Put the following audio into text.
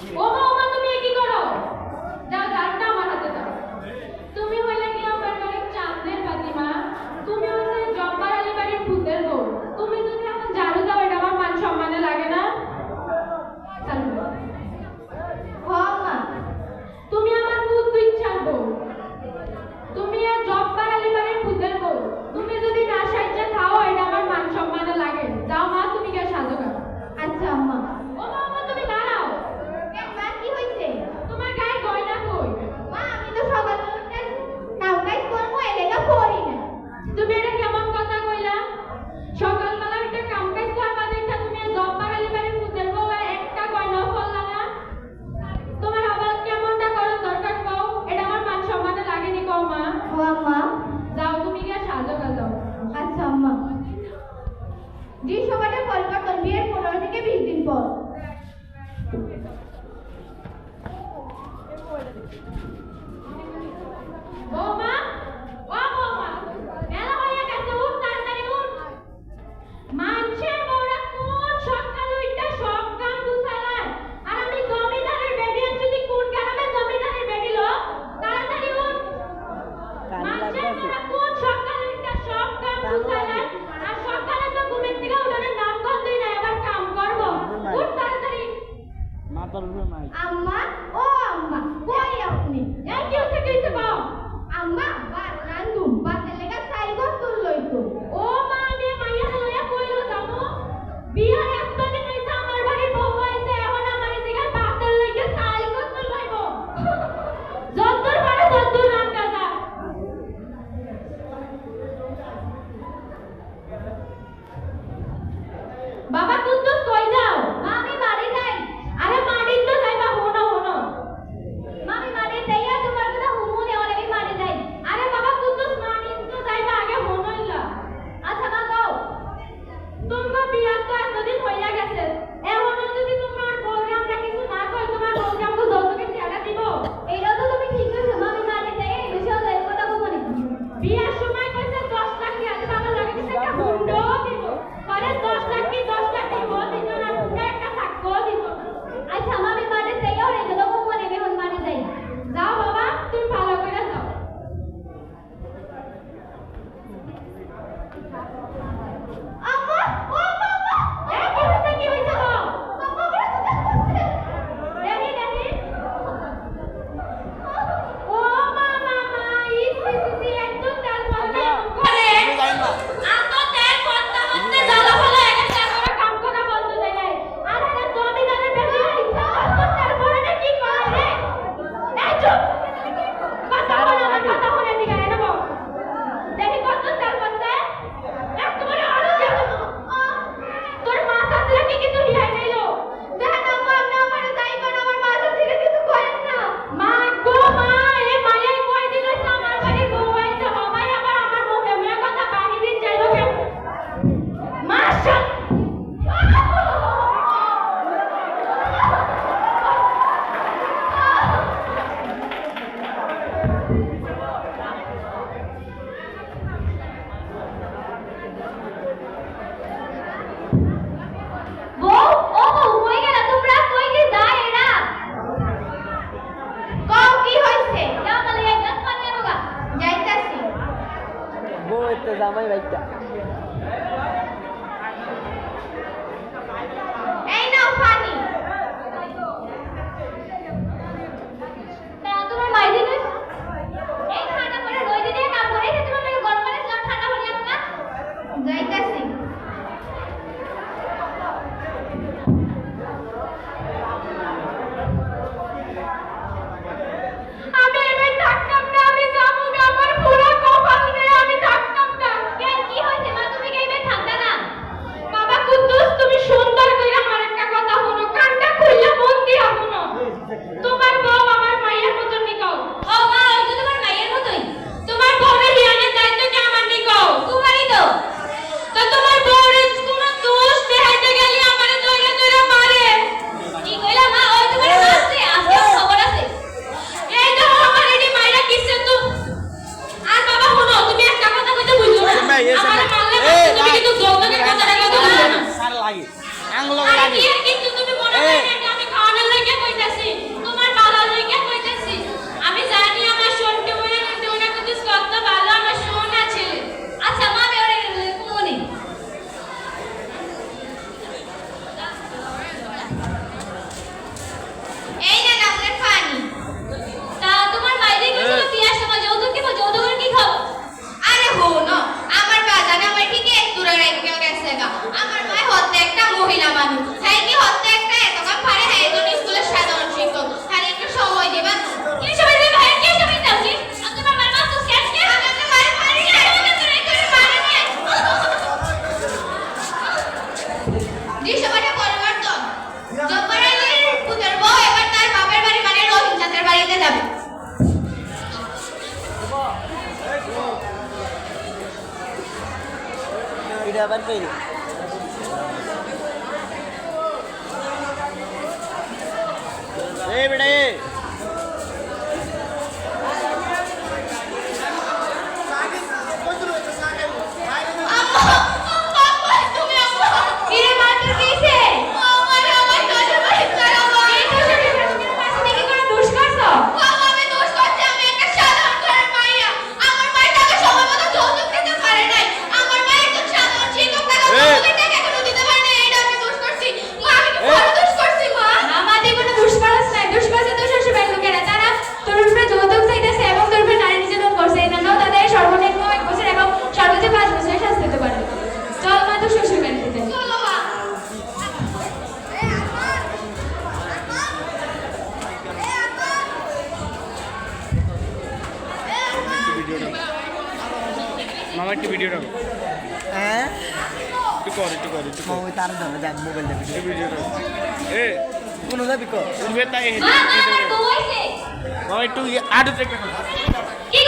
ও মা ও মা তুমি এ কি করো দাও ঝাড়টা আমার হাতে দাও তুমি হইলে কি আমার বাড়ির চাঁদের বাতিমা তুমি হইলে জব্বার আলী বাড়ির ভূতের বউ তুমি যদি এখন ঝাড়ু দাও এটা আমার মান সম্মানে লাগে না মা তুমি আমার ভূত দুই ছাড়বো তুমি আর জব্বার আলী বাড়ির ভূতের বউ তুমি যদি না সাইজে খাও এটা আমার মান সম্মানে লাগে যাও মা তুমি কে সাজো কেন আচ্ছা আম্মা ও মা তুমি দাঁড়াও মা কি হইছে তোমার গায়ে গয়না কই মা আমি তো সকালে উঠে নাও গাইস করবো এলেগা পড়ি না তুমি এটা কেমন কথা কইলা সকালবেলা উঠে কাম কাজ করবা দেখা তুমি জব্বার আলী বাড়ির ভূতের বউ একটা গয়না ফললা না তোমার আবার কেমনটা করো দরকার কও এটা আমার মান সম্মানে লাগেনি কও মা ও আম্মা যাও তুমি কে সাজো যাও আচ্ছা আম্মা জি সবাইটা পরিবর্তন বিয়ের 15 থেকে 20 দিন পর বৌমা ও বৌমা মেলা হয়ে গেছে উঠ তাড়াতাড়ি উঠ মানছে বউরা কোন সকালে উঠা সব কাম গুছালায় আর আমি জমিদারের বেডি যদি কোন গ্রামে জমিদারের বেডি লো তাড়াতাড়ি উঠ মানছে বউরা কোন সকালে উঠা সব কাম গুছালায় আর সকালে তো ঘুমের থেকে উঠানোর নাম গন্ধই না এবার কাম করব উঠ তাড়াতাড়ি মাথার উপরে নাই আম্মা ও আম্মা কই আপনি এই কি হইছে কইছে বাও আম্মা বাত রান্দু বাতের লেগা চাই গো তুল লইতো ও মা আমি মাইয়া লইয়া কইলো জানো বিয়ার একদিন হইছে আমার বাড়ি বউ হইছে এখন আমার জায়গায় বাতের লেগা চাই গো তুল লইব যদ্দুর পারে যদ্দুর রান্না যা বাবা কুদ্দুস কই যাও আমি বাড়ি যাই আরে মাড়ি তো যাইবা হোনো হোনো মামি বাড়ি যাইয়া তোমার কথা হুমুনে ওরে আমি বাড়ি যাই আরে বাবা কুদ্দুস মাড়ি তো যাইবা আগে হোনো ইলা আচ্ছা মা কও তোমার বিয়া তো এতদিন হইয়া গেছে এখনো যদি তোমার প্রোগ্রামটা কিছু না কই তোমার প্রোগ্রামকে যৌতুকে টাকা দিব এইটা তো তুমি ঠিক কইছো মামি বাড়ি যাই এই বিষয় লই কথা বলি বিয়ার সময় কইছে 10 লাখ দিয়ে বাবা লাগে কিছু একটা হুন্ডো দিব পরে 10 লাখ কি 10 লাখ দিব দিন না পুরো একটা সাক্ষ্য দিব আচ্ছা মামি বাড়ি যাইও রে যখন মনে বেহন বাড়ি যাই যাও বাবা তুমি ভালো করে যাও আম্মা ও বাবা এই কি হইছে গো বাবা দেখি দেখি ও মামা ইসি একদম তেল বলতে করে আতো তেল করতে হচ্ছে জ্বালা ভালো একটা করে কাম করা বন্ধ হয়ে যায় আর এটা জমিদারের বেশি ইচ্ছা করতে তারপরে না কি করে রে এই চুপ কথা বলে দিগা রে বাবা দেখি কত তেল করতে একবারে আরো যাবে তোর মাথা থেকে কি কিছু হিলাই নাইলো দেখ না মা আপনি আমার যাইবা না আমার মাথা থেকে কিছু করেন না মা গো মা এই মায়াই কই দিল আমার বাড়ি বউ আইছে বাবাই আবার আমার মুখে মুখে কথা বাড়ি দিন যাইলো কেন মাশা বউ ও বউ কই গেলা তোমরা কই কি যায় এরা কও কি হইছে যাও বলে একদম পানি আনোগা যাইতাছি বউ এতে জামাই বাইটা এই নাও পানি তা তোমার মাইদি নইছ এই ঠান্ডা করে রই দিনে কাম করে এটা তোমার লাগে গরম পানি জল ঠান্ডা পানি আনোগা যাইতাছি আমি এবার থাকতাম না আমি যাবো আমার পুরো কপাল নিয়ে আমি থাকতাম না কেন কি হইছে মা তুমি কি এবার থাকতা না বাবা কুদ্দুস তুমি সুন্দর কইরা আমার একটা কথা শুনো কানটা খুললা মন দিয়া শুনো তোমার বউ আমার মায়ের মতন নিকও ও মা ওই তো তোমার মায়ের মতই তোমার বউরে হিয়ানের দায়িত্ব কি আমার নিকও তোমারই তো তোমার বউরে কোনো দোষ দেখাইতে গেলি আমারে দইরা দইরা মারে কি কইলা মা ওই তোমার মারছে আজকে খবর আছে এই দেখো আমার এডি মাইরা কিসে তো আর বাবা শুনো তুমি একটা কথা কইতে বুঝছো না আমার মারলে তুমি কিন্তু যৌতুকের কথাটা কথা বলো না সার লাগে আঙ্গুল আরে লাগে কি আর কিন্তু তুমি মনে হয় না আমি খাওয়ানোর লাগে কইতাছি এই না আপনার পানি। তা তোমার বাইরে গেছিল বিয়ার সময় যৌতুক দিব, যৌতুকের কি খবর? আরে হো না, আমার বাজারে আমার ঠিক একটুরা রাইখা গেছে গা। আমার মা হতে একটা মহিলা মানুষ, হ্যাঁ কি হতে একটা এত কাম পারে, হ্যাঁ একজন স্কুলের সাধারণ শিক্ষক, হ্যাঁ একটু সময় দিবা। কি সময় দিবা? হ্যাঁ কি সময় দাও কি? আমি তোমার মার মা তো শেষ কে আমি তোমার মারে পারি না, আমি তোরে তোরে পারি না। দৃশ্যটা পরিবর্তন। জব্বরালের পুত্র বউ এবার তার বাপের বাড়ি মানে রহিম চাচার বাড়িতে যাবে। এটা আবার কই এই বেড়ে তুমি আম্মা কিরে মারতে দিছে? আমার আমার শ্বশুর বাড়ি চলো ভাই। তুমি কি করে দোষ করছো? বাবা আমি দোষ করছি, আমি একটা সাধারণ ঘরের মাইয়া। আমার মায়ের টাকা সময় মতো যৌতুক দিতে পারে নাই। আমার মা একজন সাধারণ শিক্ষক, টাকা যৌতুকের টাকা এখনো দিতে পারে নাই। এটা আমি দোষ করছি। মা আমি কি বড় দোষ করছি মা? আমাদের কোনো দোষ করাস নাই, দোষ করছে তো শ্বশুর বাড়ির লোকেরা। তারা তোর উপরে যৌতুক চাইতেছে এবং তোর উপরে নারী নির্যাতন করছে। এই জন্য তাদের সর্বনিম্ন 1 বছর এবং সর্বোচ্চ 5 বছরের শাস্তি হতে পারে। চল মা তো শ্বশুর বাড়িতে যাই। চলো মা। মামা একটু ভিডিও রাখো, হ্যাঁ একটু কর একটু কর একটু কর ওই তার ধরে যাক মোবাইল দেখি একটু ভিডিও রাখো। এ কোন যাবি কর উঠবে তাই মা মা আমার বউ হইছে। মামা একটু আড়ু চেক রাখো। কি